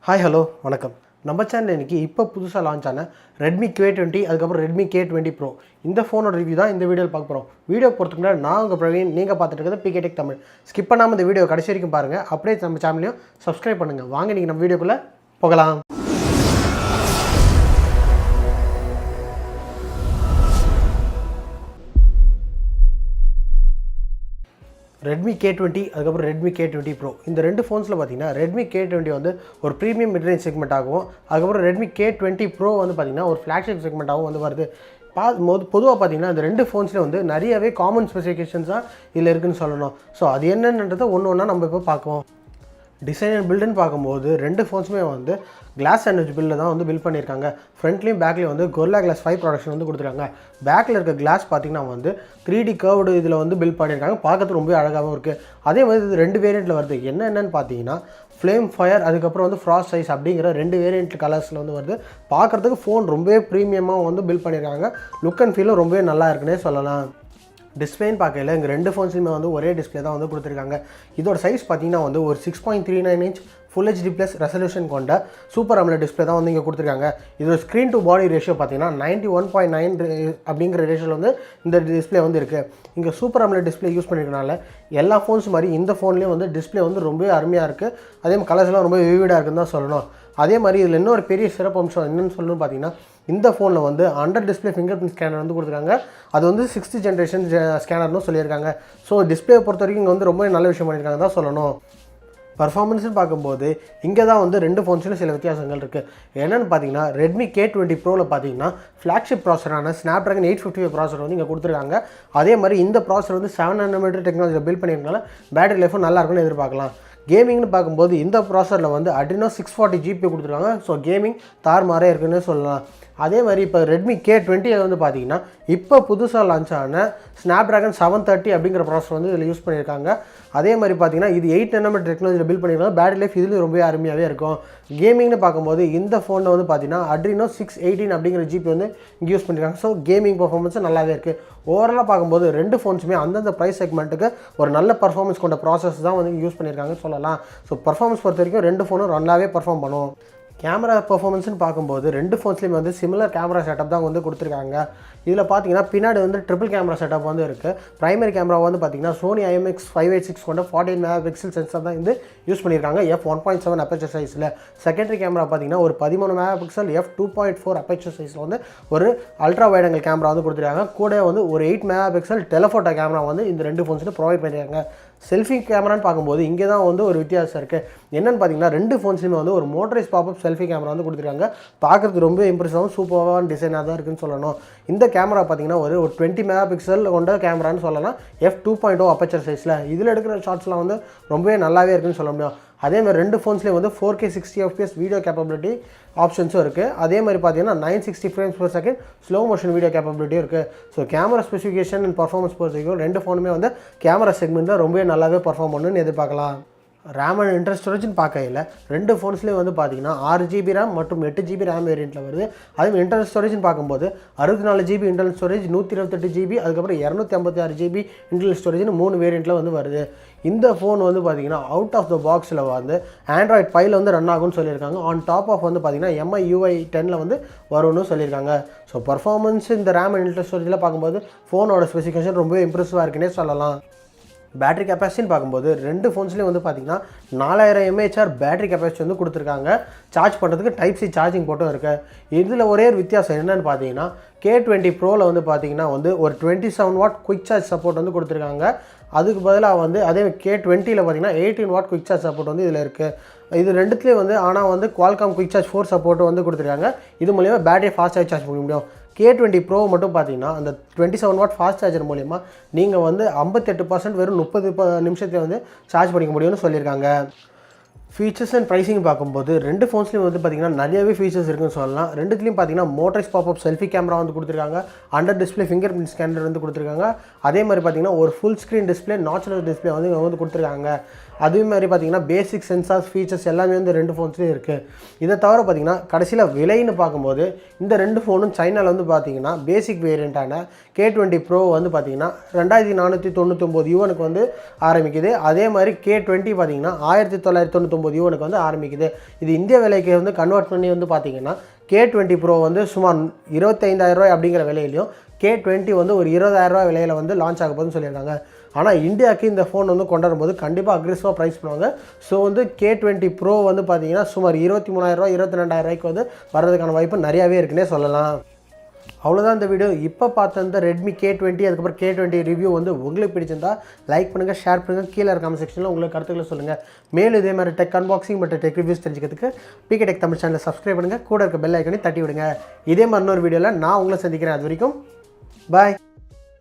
Hi hello வணக்கம். நம்ம channel இன்றைக்கி இப்போ புதுசாக லான்ச் ஆன Redmi K20 அதுக்கப்புறம் Redmi K20 Pro இந்த ஃபோனோட ரிவ்யூ தான் இந்த வீடியோவில் பார்க்க போகிறோம். வீடியோ பொறுத்துக்கு முன்னாடி நான் உங்கள் பிரவீன், நீங்கள் பார்த்துட்டு இருக்கிறது PK Tech தமிழ். ஸ்கிப் பண்ணாமல் இந்த வீடியோ கடைசி வரைக்கும் பாருங்கள். அப்படியே நம்ம சேனலையும் சப்ஸ்கிரைப் பண்ணுங்கள். வாங்க நீங்கள் நம்ம வீடியோக்குள்ளே போகலாம். Redmi K20 அதுக்கப்புறம் Redmi K20 Pro இந்த ரெண்டு ஃபோன்ஸில் பார்த்தீங்கன்னா Redmi K20 வந்து ஒரு ப்ரீமியம் மிட்ரேஞ்ச் செக்மெண்ட் ஆகும். அதுக்கப்புறம் Redmi K20 Pro வந்து பார்த்தீங்கன்னா ஒரு ஃப்ளாக்ஷிப் செக்மெண்ட்டாகவும் வந்து வருது. பொதுவாக பார்த்தீங்கன்னா இந்த ரெண்டு ஃபோன்ஸில் வந்து நிறையவே காமன் ஸ்பெசிஃபிகேஷன்ஸாக இதில் இருக்குதுன்னு சொல்லணும். ஸோ அது என்னன்றதை ஒன்று ஒன்றா நம்ம இப்போ பார்க்குவோம். டிசைன் அண்ட் பில்டுன்னு பார்க்கும்போது ரெண்டு ஃபோன்ஸுமே வந்து கிளாஸ் சாண்ட்விச் பில்லில் தான் வந்து பில்ட் பண்ணியிருக்காங்க. ஃப்ரண்ட்லேயும் பேக்லேயும் வந்து Gorilla Glass 5 ப்ரொடக்ஷன் வந்து கொடுத்துருக்காங்க. பேக்கில் இருக்க கிளாஸ் பார்த்திங்கன்னா வந்து 3D கர்வ்டு இதில் வந்து பில்ட் பண்ணியிருக்காங்க. பார்க்கறதுக்கு ரொம்ப அழகாகவும் இருக்குது. அதே மாதிரி இது ரெண்டு வேரியண்ட்டில் வருது. என்னென்னு பார்த்தீங்கன்னா ஃப்ளேம் ஃபயர் அதுக்கப்புறம் வந்து ஃப்ராஸ்ட் சைஸ் அப்படிங்கிற ரெண்டு வேரியண்ட் கலர்ஸில் வந்து வருது. பார்க்குறதுக்கு ஃபோன் ரொம்பவே ப்ரீமியமாக வந்து பில்ட் பண்ணியிருக்காங்க. லுக் அண்ட் ஃபீலும் ரொம்பவே நல்லா இருக்குன்னே சொல்லலாம். டிஸ்பிளேன்னு பார்க்கல இங்கே ரெண்டு ஃபோன்ஸுமே வந்து ஒரே டிஸ்பிளே தான் வந்து கொடுத்துருக்காங்க. இதோட சைஸ் பார்த்தீங்கன்னா வந்து ஒரு 6.39 inch full HD plus resolution கொண்ட சூப்பர் AMOLED டிஸ்பிளே தான் வந்து இங்கே கொடுத்துருக்காங்க. இதோட ஸ்க்ரீன் டு பாடி ரேஷியோ பார்த்தீங்கன்னா 91.9 அப்படிங்கிற ரேஷியோவில் வந்து இந்த டிஸ்பிளே வந்து இருக்குது. இங்கே சூப்பர் AMOLED டிஸ்பிளே யூஸ் பண்ணியிருக்கனால எல்லா ஃபோன்ஸ் மாதிரி இந்த ஃபோன்லேயும் வந்து டிஸ்பிளே வந்து ரொம்பவே அருமையாக இருக்குது. அதே மாதிரி கலர்ஸ்லாம் ரொம்ப விவிடாக இருக்குன்னு தான் சொல்லணும். அதே மாதிரி இதில் இன்னொரு பெரிய சிறப்பு அம்சம் என்னென்னு சொல்லணும்னு பார்த்தீங்கன்னா இந்த ஃபோனில் வந்து under display finger print scanner வந்து கொடுத்துருக்காங்க. அது வந்து 6th ஜென்ரேஷன் ஸ்கேனர்னு சொல்லியிருக்காங்க. ஸோ டிஸ்பிளே பொறுத்த வரைக்கும் இங்கே வந்து ரொம்ப நல்ல விஷயம் பண்ணியிருக்காங்க தான் சொல்லணும். பர்ஃபார்மன்ஸ்னு பார்க்கும்போது இங்கே தான் வந்து ரெண்டு ஃபோன்ஸ்லையும் சில வித்தியாசங்கள் இருக்குது. என்னென்னு பார்த்தீங்கன்னா Redmi K20 Proவில் பார்த்தீங்கன்னா ஃப்ளாக்ஷிப் ப்ராசரான Snapdragon 855 ப்ராசர் வந்து இங்கே கொடுத்துருக்காங்க. அதே மாதிரி இந்த ப்ராசர் வந்து 7nm டெக்னாலஜியில் பில்ட் பண்ணியிருக்கனால பேட்டரி லைஃபும் நல்லா இருக்குன்னு எதிர்பார்க்கலாம். கேமிங்னு பார்க்கும்போது இந்த ப்ராசரில் வந்து Adreno 640 GB கொடுத்துருக்காங்க. ஸோ கேமிங் தாறுமாறே இருக்குன்னு சொல்லலாம். அதே மாதிரி இப்போ Redmi K20 வந்து பார்த்தீங்கன்னா இப்போ புதுசாக லான்ச் ஆன Snapdragon 730 அப்படிங்கிற ப்ராசர் வந்து இதில் யூஸ் பண்ணியிருக்காங்க. அதே மாதிரி பார்த்தீங்கன்னா இது 8nm டெக்னாலஜியில் பில்ட் பண்ணியிருக்காங்க. பேட்டரி லைஃப் இதுலேயும் ரொம்ப அருமையாகவே இருக்கும். கேமிங்னு பார்க்கும்போது இந்த ஃபோனில் வந்து பார்த்தீங்கன்னா Adreno 618 அப்படிங்கிற ஜிபி வந்து இங்கே யூஸ் பண்ணியிருக்காங்க. ஸோ கேமிங் பர்ஃபார்மன்ஸும் நல்லாவே இருக்குது. ஓவராலாக பார்க்கும்போது ரெண்டு ஃபோன்ஸுமே அந்தந்த ப்ரைஸ் செக்மெண்ட்டுக்கு ஒரு நல்ல பர்ஃபார்மன்ஸ் கொண்ட ப்ராசஸ் தான் வந்து யூஸ் பண்ணியிருக்காங்கன்னு சொல்லலாம். ஸோ பர்ஃபார்மன்ஸ் பொறுத்த வரைக்கும் ரெண்டு ஃபோனும் நல்லாவே பர்ஃபார்ம் பண்ணும். கேமரா பர்ஃபார்மன்ஸ்னு பார்க்கும்போது ரெண்டு ஃபோன்ஸ்லேயுமே வந்து சிமிலர் கேமரா செட்டப் தான் வந்து கொடுத்துருக்காங்க. இதில் பார்த்தீங்கன்னா பின்னாடி வந்து ட்ரிபிள் கேமரா செட்டப் வந்து இருக்குது. ப்ரைமரி கேமரா வந்து பார்த்தீங்கன்னா சோனி IMX 586 கொண்ட 48 MP சென்சார் தான் வந்து யூஸ் பண்ணியிருக்காங்க f1.7 aperture சைஸில். செகண்டரி கேமரா பார்த்தீங்கன்னா ஒரு 13 MP f2.4 aperture சைஸில் வந்து ஒரு அல்ட்ரா வைட் ஆங்கிள் கேமரா வந்து கொடுத்துருக்காங்க. கூட வந்து ஒரு 8 MP டெலஃபோட்டோ கேமரா வந்து இந்த ரெண்டு ஃபோன்ஸில் ப்ரொவைட் பண்ணியிருக்காங்க. செல்ஃபி கேமரான்னு பார்க்கும்போது இங்கே தான் வந்து ஒரு வித்தியாசம் இருக்குது. என்னென்னு பார்த்தீங்கன்னா ரெண்டு ஃபோன்ஸ்லையுமே வந்து ஒரு மோட்டரைஸ் பாப்அப் செல்ஃபி கேமரா வந்து கொடுத்துருக்காங்க. பார்க்குறதுக்கு ரொம்ப இம்ப்ரெசிவாகவும் சூப்பரான டிசைனாக தான் இருக்குதுன்னு சொல்லணும். இந்த கேமரா பார்த்தீங்கன்னா ஒரு 20 MP கொண்ட கேமரான்னு சொல்லலாம். f2.0 அபர்ச்சர் சைஸில். இதில் எடுக்கிற ஷார்ட்ஸ்லாம் வந்து ரொம்பவே நல்லாவே இருக்குன்னு சொல்ல முடியும். அதே மாதிரி ரெண்டு ஃபோன்ஸ்லேயும் வந்து 4K 60 FPS வீடியோ கேப்பபிலிட்டி ஆப்ஷன்ஸும் இருக்குது. அதே மாதிரி பார்த்தீங்கன்னா 960 frames per second slow motion video கேப்பபிலிட்டியும் இருக்குது. So camera specification and performance பொறுத்த வரைக்கும் ரெண்டு ஃபோனுமே வந்து கேமரா செக்மெண்ட்டில் ரொம்பவே நல்லாவே பர்ஃபார்ம் பண்ணுன்னு எதிர்பார்க்கலாம். ரேம் அண்ட் இன்டர்னல் ஸ்டோரேஜ்னு பார்க்கையில் ரெண்டு ஃபோன்ஸ்லேயும் வந்து பார்த்தீங்கன்னா 6GB ரேம் மற்றும் 8GB ரேம் வேரியண்ட்டில் வருது. அதேமாதிரி இன்டர்னல் ஸ்டோரேஜ்னு பார்க்கும்போது 64GB இன்டர்னல் ஸ்டோரேஜ், 128GB அதுக்கப்புறம் 256GB இன்டர்னல் ஸ்டோரேஜ்னு 3 வேரியண்ட்டில் வந்து வருது. இந்த ஃபோன் வந்து பார்த்தீங்கன்னா அவுட் ஆஃப் த பாக்ஸில் வந்து Android 5 வந்து ரன் ஆகும்னு சொல்லியிருக்காங்க. ஆன் டாப் ஆஃப் வந்து பார்த்தீங்கன்னா MIUI 10 வந்து வரும்னு சொல்லியிருக்காங்க. ஸோ பர்ஃபார்மன்ஸ் இந்த ரேம் அண்ட் இன்டர்னல் ஸ்டோரேஜில் பார்க்கும்போது ஃபோனோட ஸ்பெசிஃபிகேஷன் ரொம்பவே இம்ப்ரெசிவாக இருக்குன்னே சொல்லலாம். பேட்டரி கெப்பாசிட்டின்னு பார்க்கும்போது ரெண்டு ஃபோன்ஸ்லேயும் வந்து பார்த்திங்கன்னா 4000 mAh பேட்டரி கெப்பாசிட்டி வந்து கொடுத்துருக்காங்க. சார்ஜ் பண்ணுறதுக்கு Type-C சார்ஜிங் போட்டும் இருக்குது. இதில் ஒரே ஒரு வித்தியாசம் என்னென்னு பார்த்தீங்கன்னா K20 Proவில் வந்து பார்த்திங்கன்னா வந்து ஒரு 27 watt குயிக் சார்ஜ் சப்போர்ட் வந்து கொடுத்துருக்காங்க. அதுக்கு பதிலாக வந்து அதே K20யில் பார்த்திங்கன்னா 18 watt குயிக் சார்ஜ் சப்போர்ட் வந்து இதில் இருக்குது. இது ரெண்டுத்துலேயும் வந்து ஆனால் வந்து Qualcomm குயிக் சார்ஜ் 4 சப்போர்ட் வந்து கொடுத்துருக்காங்க. இது மூலிமா பேட்டரியை ஃபாஸ்ட்டாக சார்ஜ் பண்ண முடியும். K20 Pro மட்டும் பார்த்தீங்கன்னா அந்த 27 watt ஃபாஸ்ட் சார்ஜர் மூலிமா நீங்கள் வந்து 58% வெறும் 30 நிமிஷத்தில் வந்து சார்ஜ் பண்ணிக்க முடியும்னு சொல்லியிருக்காங்க. ஃபீச்சர்ஸ் அண்ட் ப்ரைஸிங் பார்க்கும்போது ரெண்டு ஃபோன்ஸ்லையும் வந்து பார்த்திங்கன்னா நிறையவே ஃபீச்சர்ஸ் இருக்குன்னு சொல்லலாம். ரெண்டுத்துலையும் பார்த்தீங்கன்னா மோட்டரைஸ் பாப்அப் செல்ஃபி கேமரா வந்து கொடுத்துருக்காங்க. Under display finger print scanner வந்து கொடுத்துருக்காங்க. அதே மாதிரி பார்த்திங்கன்னா ஒரு full screen display natural display வந்து இவங்க வந்து கொடுத்துருக்காங்க. அதே மாதிரி பார்த்தீங்கன்னா பேசிக் சென்சார்ஸ் ஃபீச்சர்ஸ் எல்லாமே வந்து ரெண்டு ஃபோன்ஸ்லேயும் இருக்குது. இதை தவிர பார்த்தீங்கன்னா கடைசியில் விலைன்னு பார்க்கும்போது இந்த ரெண்டு ஃபோனும் சைனாவில் வந்து பார்த்தீங்கன்னா பேசிக் வேரியண்ட்டான K20 Pro வந்து பார்த்தீங்கன்னா 2499 யுவனுக்கு வந்து ஆரம்பிக்குது. அதே மாதிரி K20 பார்த்தீங்கன்னா 1999 யுவனுக்கு வந்து ஆரம்பிக்குது. இது இந்திய விலைக்கு வந்து கன்வெர்ட் பண்ணி வந்து பார்த்தீங்கன்னா K20 Pro வந்து சுமார் 25,000 ரூபாய் அப்படிங்கிற விலையிலையும் K20 வந்து ஒரு 20,000 ரூபாய் விலையில் வந்து லான்ச் ஆக போகுதுன்னு சொல்லியிருக்காங்க. ஆனால் இந்தியாவுக்கு இந்த ஃபோன் வந்து கொண்டு வரும்போது கண்டிப்பாக அக்ரெசிவாக ப்ரைஸ் பண்ணுவாங்க. ஸோ வந்து K20 Pro வந்து பார்த்தீங்கன்னா சுமார் 23,000 ரூபா 22,000 ரூபாய்க்கு வந்து வர்றதுக்கான வாய்ப்பு நிறையாவே இருக்குன்னே சொல்லலாம். அவ்வளோதான் இந்த வீடியோ. இப்போ பார்த்த இந்த Redmi K20 அதுக்கப்புறம் K20 ரிவ்யூ வந்து உங்களுக்கு பிடிச்சிருந்தா லைக் பண்ணுங்கள், ஷேர் பண்ணுங்கள், கீழே இருக்க கமெண்ட் செக்ஷனில் உங்களுக்கு கருத்துக்களை சொல்லுங்கள். மேலும் இதே மாதிரி டெக் அன்பாக்சிங் மற்றும் டெக் ரிவ்யூஸ் தெரிஞ்சுக்கிறதுக்கு PK Tech தமிழ் சேனலை சப்ஸ்கிரைப் பண்ணுங்கள், கூட இருக்க பெல் ஐக்கனை தட்டி விடுங்க. இதே மாதிரி இன்னொரு வீடியோவில் நான் உங்களை சந்திக்கிறேன். அது வரைக்கும் பாய்.